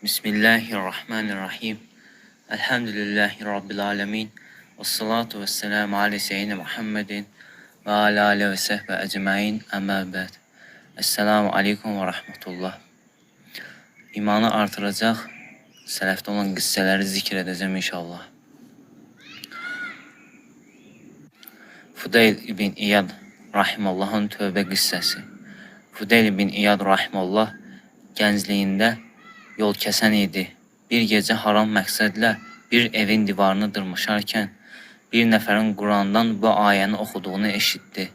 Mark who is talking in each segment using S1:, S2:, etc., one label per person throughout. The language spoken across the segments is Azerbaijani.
S1: Bismillahirrahmanirrahim. Elhamdülillahi Rabbil alemin. Və salatu və selamu alə seyyidina Muhammedin və alə alə və səhbə əcməin əmmə bəd. Esselamu aleykum və rahmetullah. İmanı artıracaq, sələfdə olan qissələri zikr edəcəm inşallah. Fudeyl ibn İyad Rahimallahın tövbə qissəsi. Fudeyl ibn İyad Rahimallah gəncliyində yol kəsən idi. Bir gecə haram məqsədlə bir evin divarını dırmışarkən bir nəfərin Qurandan bu ayəni oxuduğunu eşitdi.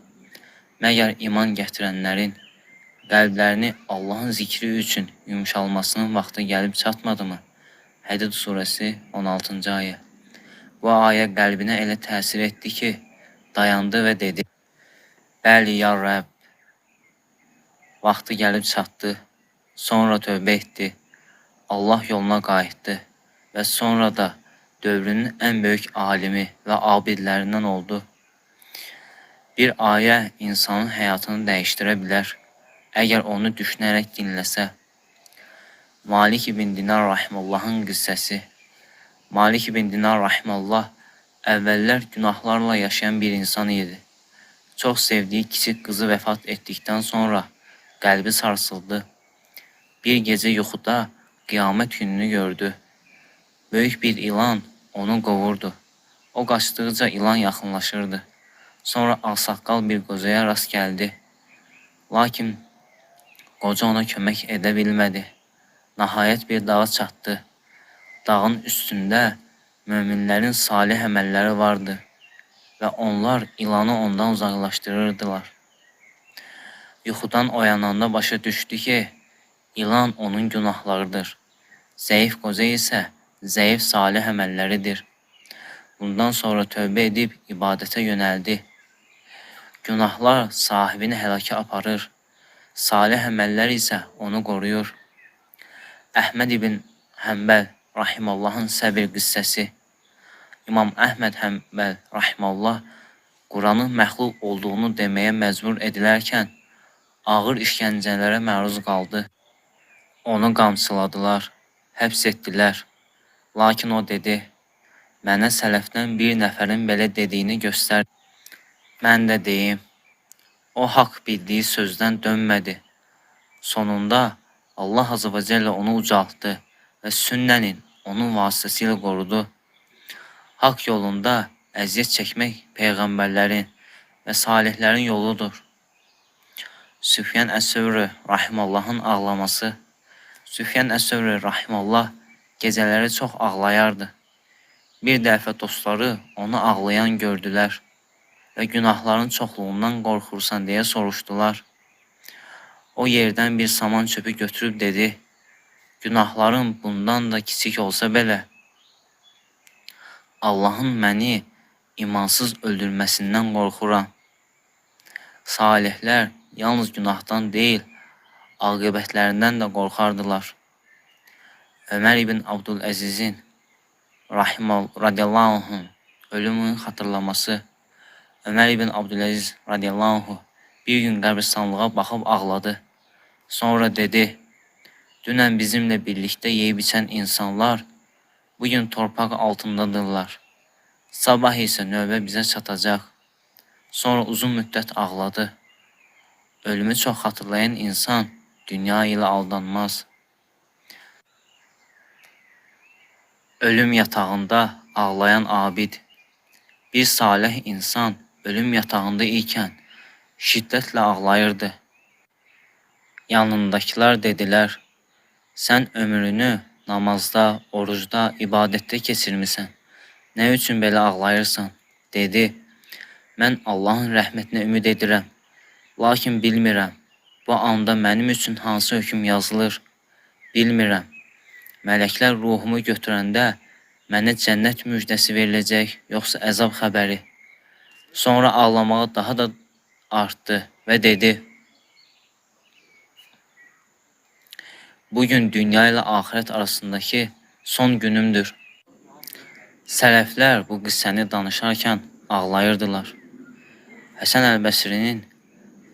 S1: Məgər iman gətirənlərin qəlblərini Allahın zikri üçün yumşalmasının vaxtı gəlib çatmadı mı? Hədid surəsi 16-cı ayə. Bu ayə qəlbinə elə təsir etdi ki, dayandı və dedi: Bəli, ya Rəbb, vaxtı gəlib çatdı. Sonra tövbə etdi. Allah yoluna qayıtdı və sonra da dövrünün ən böyük alimi və abidlərindən oldu. Bir ayə insanın həyatını dəyişdirə bilər, əgər onu düşünərək dinləsə. Malik ibn Dinar Rahimullahın qissəsi. Malik ibn Dinar Rahimullah əvvəllər günahlarla yaşayan bir insan idi. Çox sevdiyi kiçik qızı vəfat etdikdən sonra qəlbi sarsıldı. Bir gecə yuxuda qiyamət gününü gördü. Böyük bir ilan onu qovurdu. O qaçdıqca ilan yaxınlaşırdı. Sonra ağsaqqal bir qocaya rast gəldi. Lakin qoca ona kömək edə bilmədi. Nəhayət bir dağa çatdı. Dağın üstündə möminlərin salih əməlləri vardı və onlar ilanı ondan uzaqlaşdırırdılar. Yuxudan oyananda başa düşdü ki, İlan onun günahlarıdır. Zəif qoca isə zəif salih əməlləridir. Bundan sonra tövbə edib ibadətə yönəldi. Günahlar sahibini həlakə aparır. Salih əməllər isə onu qoruyur. Əhməd ibn Həmbəl Rahimallahın səbir qissəsi. İmam Əhməd Həmbəl Rahimallah Quranın məxluq olduğunu deməyə məcbur edilərkən ağır işgəncələrə məruz qaldı. Onu qamçıladılar, həbs etdilər. Lakin o dedi: Mənə sələfdən bir nəfərin belə dediyini göstər. Mən də deyim. O haqq bildiyi sözdən dönmədi. Sonunda Allah Azə və Cəllə onu ucaltdı və sünnənin onun vasitəsilə qorudu. Haqq yolunda əziyyət çəkmək peyğəmbərlərin və salihlərin yoludur. Süfyan Əs-Səvri Rahimallahın ağlaması. Süfyan Əs-Səvri Rahimallah gecələri çox ağlayardı. Bir dəfə dostları onu ağlayan gördülər və günahların çoxluğundan qorxursan deyə soruşdular. O yerdən bir saman çöpü götürüb dedi: Günahlarım bundan da kiçik olsa belə, Allahın məni imansız öldürməsindən qorxuram. Salihlər yalnız günahdan deyil, aqibətlərindən də qorxardılar. Ömər ibn Abdüləzizin radiyallahu anh'ın ölümünün xatırlaması. Ömər ibn Abdüləziz radiyallahu anh'ı bir gün qəbristanlığa baxıb ağladı. Sonra dedi: Dünən bizimlə birlikdə yeyib içən insanlar bugün torpaq altındadırlar. Sabah isə növbə bizə çatacaq. Sonra uzun müddət ağladı. Ölümü çox xatırlayan insan dünya ilə aldanmaz. Ölüm yatağında ağlayan abid. Bir salih insan ölüm yatağında ikən şiddətlə ağlayırdı. Yanındakılar dedilər: Sən ömrünü namazda, orucda, ibadətdə keçirmisən. Nə üçün belə ağlayırsan? Dedi: Mən Allahın rəhmətinə ümid edirəm. Lakin bilmirəm, bu anda mənim üçün hansı hökm yazılır? Bilmirəm. Mələklər ruhumu götürəndə mənə cənnət müjdəsi veriləcək, yoxsa əzab xəbəri? Sonra ağlamağı daha da artdı və dedi: Bugün dünya ilə axirət arasındakı son günümdür. Sələflər bu qissəni danışarkən ağlayırdılar. Həsən Əl-Bəsrinin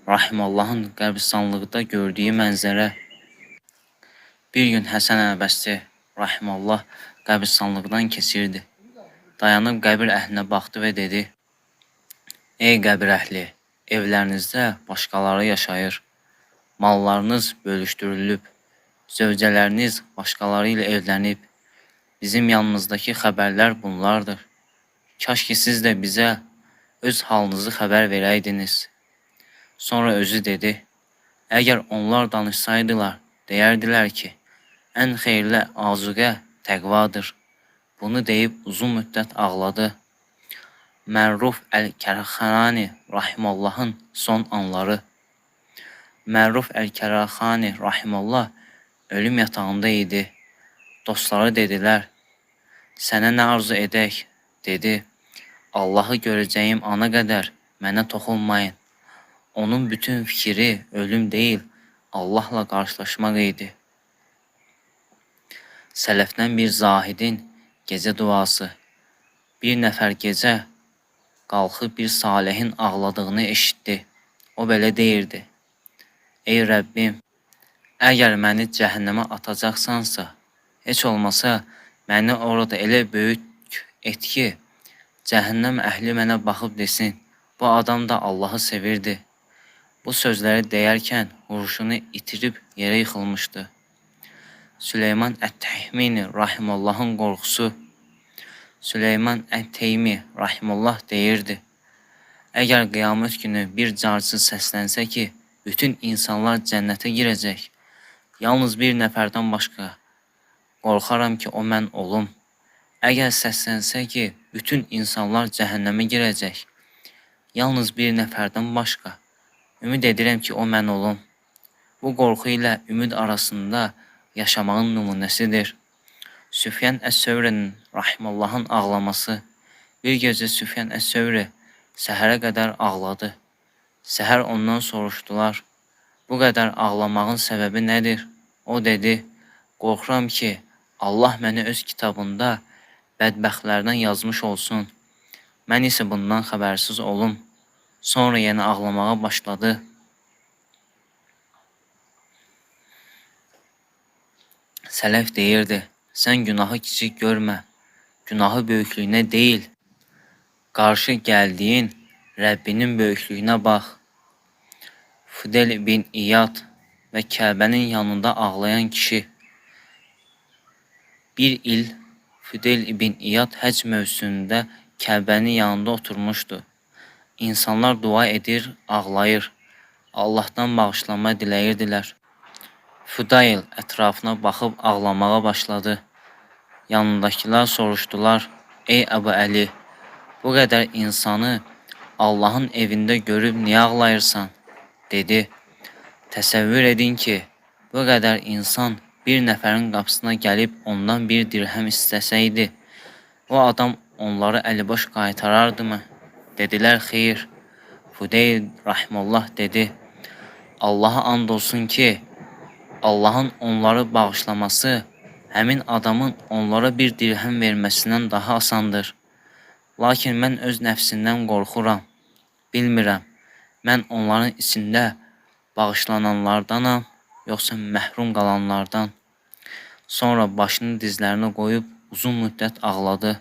S1: Rahimallahın qəbristanlıqda gördüyü mənzərə. Bir gün Həsən Əl-Bəsri rahimallah qəbirstanlıqdan keçirdi. Dayanıb qəbir əhlinə baxdı və dedi: Ey qəbir əhli, evlərinizdə başqaları yaşayır. Mallarınız bölüşdürülüb, zövcələriniz başqaları ilə evlənib. Bizim yanımızdakı xəbərlər bunlardır. Kaş ki siz də bizə öz halınızı xəbər verəydiniz. Sonra özü dedi: Əgər onlar danışsaydılar, deyərdilər ki, ən xeyirli azuqə təqvadır. Bunu deyib uzun müddət ağladı. Mərruf Əl-Kərxani rahimallahın son anları. Mərruf Əl-Kərxani rahimallah ölüm yatağında idi. Dostları dedilər: Sənə nə arzu edək? Dedi: Allahı görəcəyim ana qədər mənə toxunmayın. Onun bütün fikri ölüm deyil, Allahla qarşılaşmaq idi. Sələfdən bir zahidin gecə duası. Bir nəfər gecə qalxıb bir salihin ağladığını eşitdi. O belə deyirdi: Ey Rəbbim, əgər məni cəhənnəmə atacaqsansa, heç olmasa məni orada elə böyük et ki, cəhənnəm əhli mənə baxıb desin, bu adam da Allahı sevirdi. Bu sözləri deyərkən huşunu itirib yerə yıxılmışdı. Süleyman Ət-Təhmini rahimallahın qorxusu. Süleyman Ət-Teymi rahimallah deyirdi: Əgər qiyamət günü bir carçı səslənsə ki, bütün insanlar cənnətə girəcək, yalnız bir nəfərdən başqa, qorxaram ki, o mən olum. Əgər səslənsə ki, bütün insanlar cəhənnəmə girəcək, yalnız bir nəfərdən başqa, ümid edirəm ki, o mən olum. Bu qorxu ilə ümid arasında yaşamağın nümunəsidir. Süfyan Əs-Sövrinin rahimallahın ağlaması. Bir gecə Süfyan Əs-Sövri səhərə qədər ağladı. Səhər ondan soruşdular: Bu qədər ağlamağın səbəbi nədir? O dedi: Qorxuram ki, Allah məni öz kitabında bədbəxtlərdən yazmış olsun. Mən isə bundan xəbərsiz olum. Sonra yenə ağlamağa başladı. Sələf deyirdi: Sən günahı kiçik görmə, günahı böyüklüyünə deyil, qarşı gəldiyin Rəbbinin böyüklüyünə bax. Fudel bin İyad və Kəbənin yanında ağlayan kişi. Bir il Fudel bin İyad həc mövsümündə Kəbənin yanında oturmuşdu. İnsanlar dua edir, ağlayır, Allahdan bağışlanma diləyirdilər. Fudayl ətrafına baxıb ağlamağa başladı. Yanındakılar soruşdular: Ey Əbu Əli, bu qədər insanı Allahın evində görüb niyə ağlayırsan? Dedi: Təsəvvür edin ki, bu qədər insan bir nəfərin qapısına gəlib ondan bir dirhəm istəsəydi, o adam onları əliboş qaytarardımı? Dedilər: Xeyr. Fudayl rahimallah dedi: Allaha and olsun ki, Allahın onları bağışlaması həmin adamın onlara bir dirhəm verməsindən daha asandır. Lakin mən öz nəfsindən qorxuram. Bilmirəm, mən onların içində bağışlananlardanam, yoxsa məhrum qalanlardan. Sonra başını dizlərinə qoyub uzun müddət ağladı.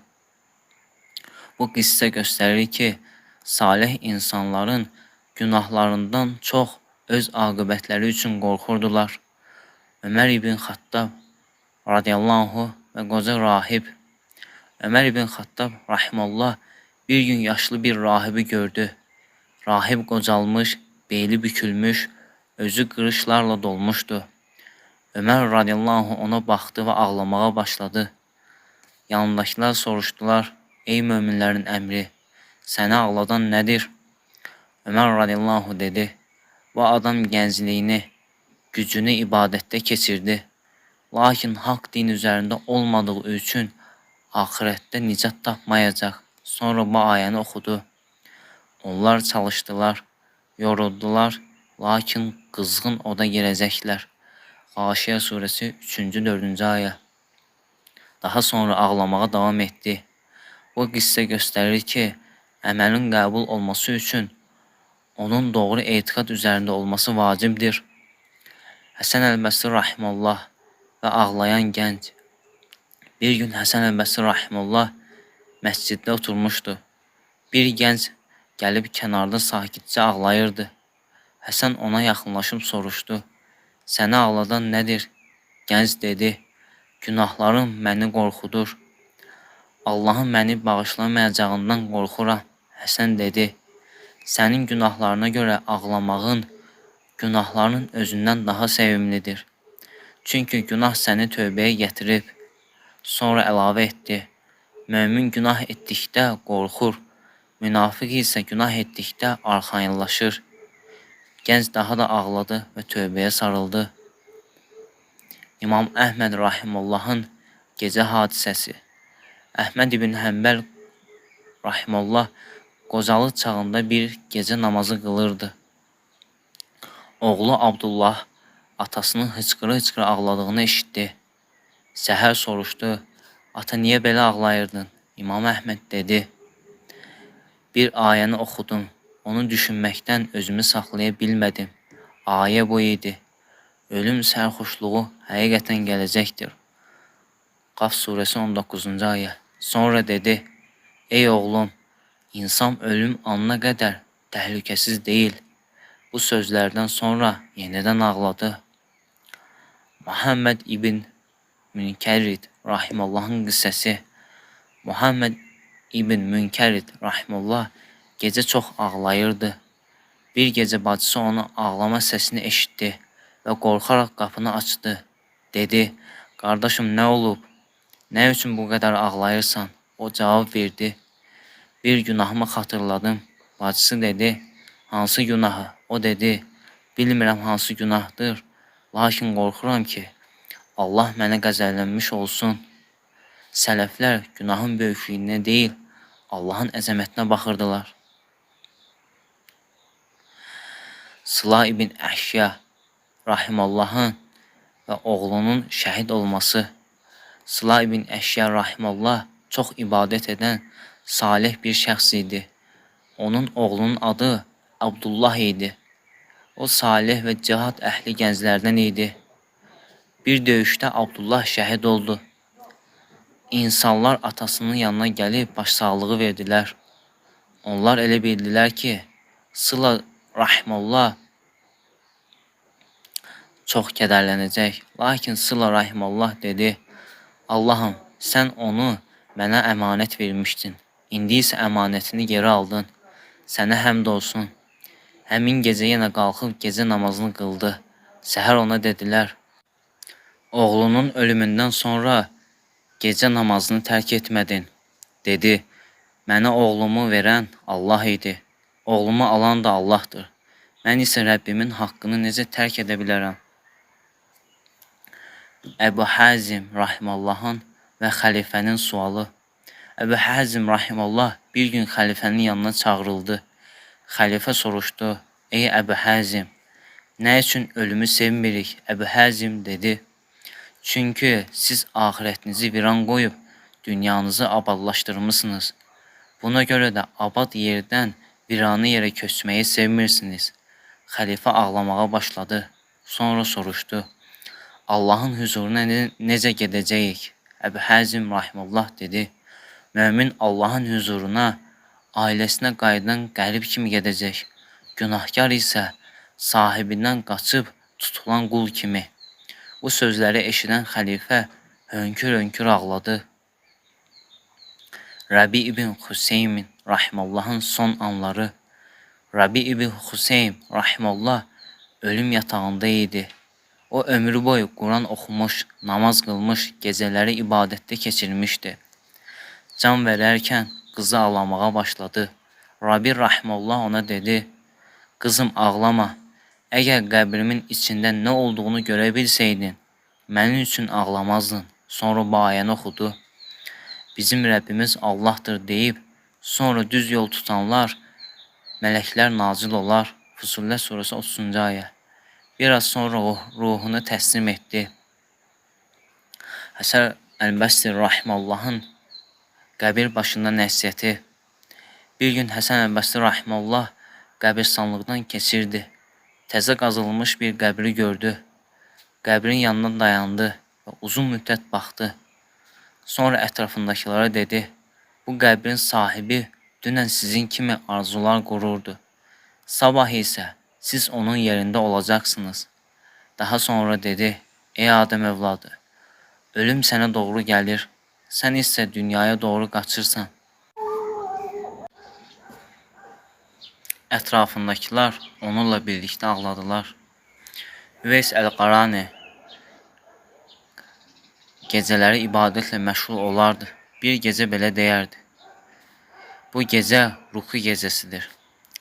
S1: Bu qissə göstərir ki, salih insanların günahlarından çox öz aqibətləri üçün qorxurdular. Ömər ibn Xattab radiyallahu və qoca rahib. Ömər ibn Xattab rahimallah bir gün yaşlı bir rahibi gördü. Rahib qocalmış, beyli bükülmüş, özü qırışlarla dolmuşdu. Ömər radiyallahu ona baxdı və ağlamağa başladı. Yanındakılar soruşdular: Ey möminlərin əmri, səni ağladan nədir? Ömər radiyallahu dedi: Bu adam gəncliyini, gücünü ibadətdə keçirdi. Lakin haqq din üzərində olmadığı üçün axirətdə nicat tapmayacaq. Sonra bu ayəni oxudu. Onlar çalışdılar, yoruldular, lakin qızğın oda girəcəklər.Ğaşiyə surəsi 3-4-cü ayə. Daha sonra ağlamağa davam etdi. Bu qissə göstərir ki, əməlin qəbul olması üçün onun doğru etiqad üzərində olması vacibdir. Həsən Əl-Bəsri rahimallah və ağlayan gənc. Bir gün Həsən əl-Bəsri rahimehullah məsciddə oturmuşdu. Bir gənc gəlib kənarda sakitcə ağlayırdı. Həsən ona yaxınlaşıb soruşdu: "Səni ağladan nədir?" Gənc dedi: "Günahlarım məni qorxudur. Allahın məni bağışlamayacağından qorxuram." Həsən dedi: "Sənin günahlarına görə ağlamağın günahların özündən daha sevimlidir. Çünki günah səni tövbəyə gətirib." Sonra əlavə etdi: "Mömin günah etdikdə qorxur, münafiq isə günah etdikdə arxayınlaşır." Gənc daha da ağladı və tövbəyə sarıldı. İmam Əhməd rahimullahın gecə hadisəsi. Əhməd ibn Həmbəl rahimullah qocalıq çağında bir gecə namazı qılırdı. Oğlu Abdullah atasının hıçqıra-hıçqıra ağladığını eşitdi. Səhər soruşdu: "Ata, niyə belə ağlayırdın?" İmam Əhməd dedi: "Bir ayəni oxudum. Onu düşünməkdən özümü saxlaya bilmədim. Ayə bu idi: ölüm sərxoşluğu həqiqətən gələcəkdir." Qaf surəsi 19-cu ayə. Sonra dedi: "Ey oğlum, insan ölüm anına qədər təhlükəsiz deyil." Bu sözlərdən sonra yenidən ağladı. Muhammed ibn Münkerid rahimullahın qissəsi. Muhammed ibn Münkerid rahimullah gecə çox ağlayırdı. Bir gecə bacısı onun ağlama səsini eşitdi və qorxaraq qapını açdı. Dedi: "Qardaşım, nə olub? Nə üçün bu qədər ağlayırsan?" O cavab verdi: "Bir günahımı xatırladım." Bacısı dedi: "Hansı günahı?" O dedi: "Bilmirəm hansı günahdır, lakin qorxuram ki, Allah mənə qəzəblənmiş olsun." Sələflər günahın böyüklüyünə deyil, Allahın əzəmətinə baxırdılar. Sıla ibn Əşya rahimullahın və oğlunun şəhid olması. Sıla ibn Əşya rahimullah çox ibadət edən salih bir şəxs idi. Onun oğlunun adı Abdullah idi. O salih və cihad əhli gənclərdən idi. Bir döyüşdə Abdullah şəhid oldu. İnsanlar atasının yanına gəlib başsağlığı verdilər. Onlar elə bildilər ki, Sıla rahimullah çox kədərlənəcək. Lakin Sıla rahimullah dedi: "Allahım, sən onu mənə əmanət vermişdin. İndi isə əmanətini geri aldın. Sənə həmd olsun." Həmin gecə yenə qalxıb gecə namazını qıldı. Səhər ona dedilər: "Oğlunun ölümündən sonra gecə namazını tərk etmədin." Dedi: "Mənə oğlumu verən Allah idi. Oğlumu alan da Allahdır. Mən isə Rəbbimin haqqını necə tərk edə bilərəm?" Əbu Hazim rahimullahın və xəlifənin sualı. Əbu Hazim rahimullah bir gün xəlifənin yanına çağırıldı. Xəlifə soruşdu: "Ey Əbu Hazim, nə üçün ölümü sevmirik?" Əbu Hazim dedi: "Çünki siz ahirətinizi viran qoyub dünyanızı abadlaşdırmısınız. Buna görə də abad yerdən viranı yerə köçməyi sevmirsiniz." Xəlifə ağlamağa başladı. Sonra soruşdu: "Allahın huzuruna necə gedəcəyik?" Əbu Hazim rahimullah dedi: "Mömin Allahın huzuruna ailəsinə qayıdan qərib kimi gedəcək. Günahkar isə sahibindən qaçıb tutulan qul kimi." Bu sözləri eşidən xəlifə hönkür-hönkür ağladı. Rabi ibn Hüseymin rahimullahın son anları. Rabi ibn Hüseym rahimullah ölüm yatağında idi. O ömrü boyu Quran oxumuş, namaz qılmış, gecələri ibadətdə keçirmişdi. Can verərkən qızı ağlamağa başladı. Rabi rahimullah ona dedi: "Qızım, ağlama. Əgər qəbrimin içində nə olduğunu görə bilsəydin, mənim üçün ağlamazdın." Sonra bu ayəni oxudu. "Bizim Rəbbimiz Allahdır" deyib, sonra düz yol tutanlar, mələklər nazil olar. Fusillər surəsi 30-cu ayə. Biraz sonra ruhunu təslim etdi. Həsən əl-Bəsri rahimullahın qəbir başında nəsiyyəti. Bir gün Həsən əl-Bəsri rahimullah qəbirstanlıqdan keçirdi. Təzə qazılmış bir qəbri gördü. Qəbrin yanına dayandı. və uzun müddət baxdı. Sonra ətrafındakılara dedi: "Bu qəbrin sahibi dünən sizin kimi arzular qururdu. Sabah isə siz onun yerində olacaqsınız." Daha sonra dedi: "Ey Adəm övladı, ölüm sənə doğru gəlir, sən isə dünyaya doğru qaçırsan." Ətrafındakılar onunla birlikdə ağladılar. Üveys Əl-Qarani gecələri ibadətlə məşğul olardı. Bir gecə belə deyərdi: "Bu gecə ruku gecəsidir."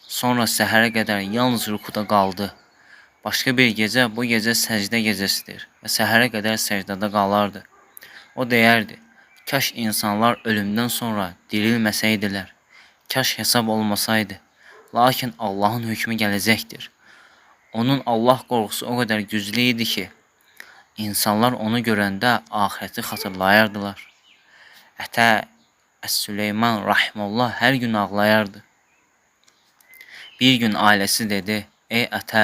S1: Sonra səhərə qədər yalnız rukuda qaldı. Başqa bir gecə bu gecə səcdə gecəsidir və səhərə qədər səcdədə qalardı. O deyərdi: "Kaş insanlar ölümdən sonra dirilməsəydilər, kaş hesab olmasaydı. Lakin Allahın hökmü gələcəkdir." Onun Allah qorxusu o qədər güclü idi ki, insanlar onu görəndə axirəti xatırlayardılar. Ətə Əs-Süleyman rahimehullah hər gün ağlayardı. Bir gün ailəsi dedi: "Ey ətə,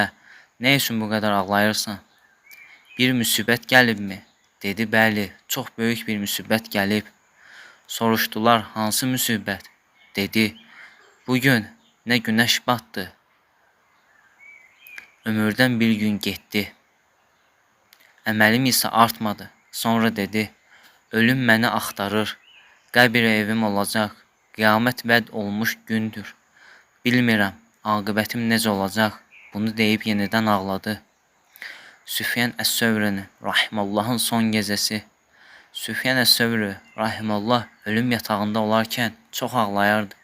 S1: nə üçün bu qədər ağlayırsan? Bir müsibət gəlibmi?" Dedi: "Bəli, çox böyük bir müsibət gəlib." Soruşdular: "Hansı müsibət?" Dedi: "Bugün nə günəş batdı, ömürdən bir gün getdi. Əməlim isə artmadı." Sonra dedi: "Ölüm məni axtarır, qəbir evim olacaq, qiyamət vəd olmuş gündür. Bilmirəm, aqibətim necə olacaq." Bunu deyib yenidən ağladı. Süfyan Əs-Sövri rahimehullahın son gecəsi. Süfyan Əs-Sövri rahimehullah ölüm yatağında olarkən çox ağlayardı.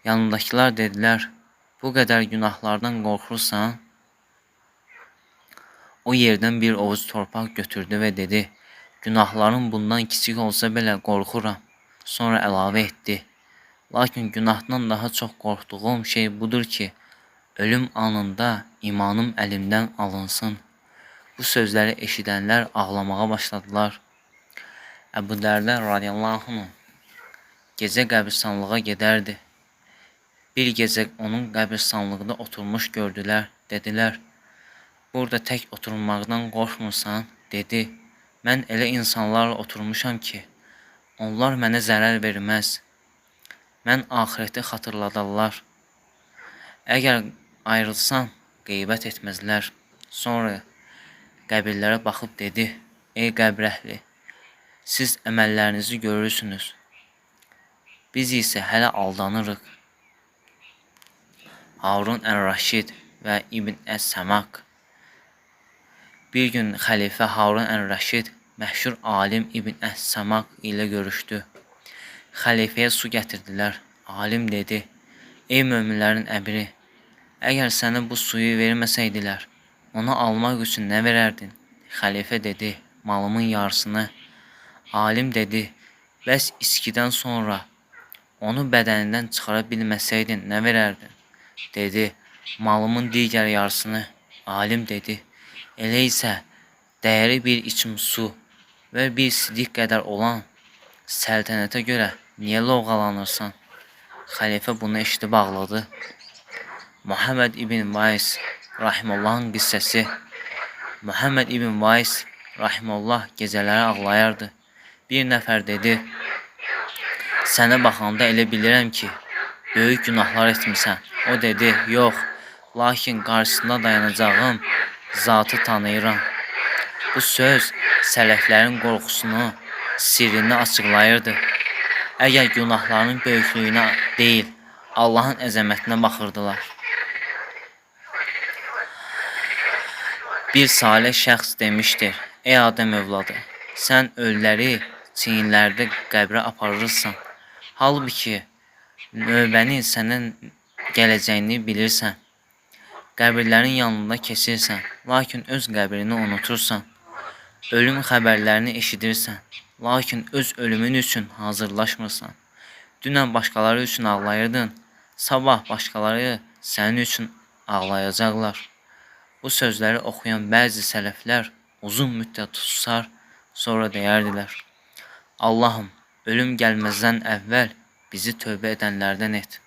S1: Yanındakılar dedilər: "Bu qədər günahlardan qorxursan?" O yerdən bir ovuc torpaq götürdü və dedi: "Günahlarım bundan kiçik olsa belə qorxuram." Sonra əlavə etdi: "Lakin günahdan daha çox qorxduğum şey budur ki, ölüm anında imanım əlimdən alınsın." Bu sözləri eşidənlər ağlamağa başladılar. Əbu Dərdə radiyallahu anh gecə qəbirstanlığa gedərdi. Bir gecə onun qəbirstanlıqda oturmuş gördülər. Dedilər: "Burada tək oturmaqdan qorxmursan?" Dedi: "Mən elə insanlarla oturmuşam ki, onlar mənə zərər verməz. Mən axirəti xatırladarlar. Əgər ayrılsam, qeybət etməzlər." Sonra qəbirlərə baxıb dedi: "Ey qəbir əhli, siz əməllərinizi görürsünüz. Biz isə hələ aldanırıq." Harun Ər-Raşid və İbn Əs-Səmaq. Bir gün xəlifə Harun Ər-Raşid məşhur alim İbn Əs-Səmaq ilə görüşdü. Xəlifəyə su gətirdilər. Alim dedi: "Ey möminlərin əmiri, əgər sənə bu suyu verməsəydilər, onu almaq üçün nə verərdin?" Xəlifə dedi: "Malımın yarısını." Alim dedi: "Bəs içkidən sonra onu bədənindən çıxara bilməsəydin nə verərdin?" Dedi: "Malımın digər yarısını." Alim dedi: "Elə isə dəyəri bir içim su və bir sidik qədər olan səltənətə görə niyə lovğalanırsan?" Xəlifə bunu eşidib ağladı. Muhammed ibn Vays rahimehullahın qissəsi. Muhammed ibn Vays rahimehullah gecələri ağlayardı. Bir nəfər dedi: "Sənə baxanda elə bilirəm ki, böyük günahlar etmisən." O dedi: "Yox, lakin qarşısında dayanacağım zatı tanıyıram." Bu söz sələflərin qorxusunu, sirrini açıqlayırdı. Əgər günahlarının böyüklüyünə deyil, Allahın əzəmətinə baxırdılar. Bir salih şəxs demişdir: "Ey Adəm övladı, sən ölüləri çiyinlərdə qəbrə aparırsan. Halbuki növbəni sənin gələcəyini bilirsən. Qəbirlərin yanında keçirsən, lakin öz qəbrini unutursan. Ölüm xəbərlərini eşidirsən, lakin öz ölümün üçün hazırlaşmırsan. Dünən başqaları üçün ağlayırdın, sabah başqaları sənin üçün ağlayacaqlar." Bu sözləri oxuyan bəzi sələflər uzun müddət susar, sonra deyərdilər: "Allahım, ölüm gəlməzdən əvvəl bizi tövbə edənlərdən et."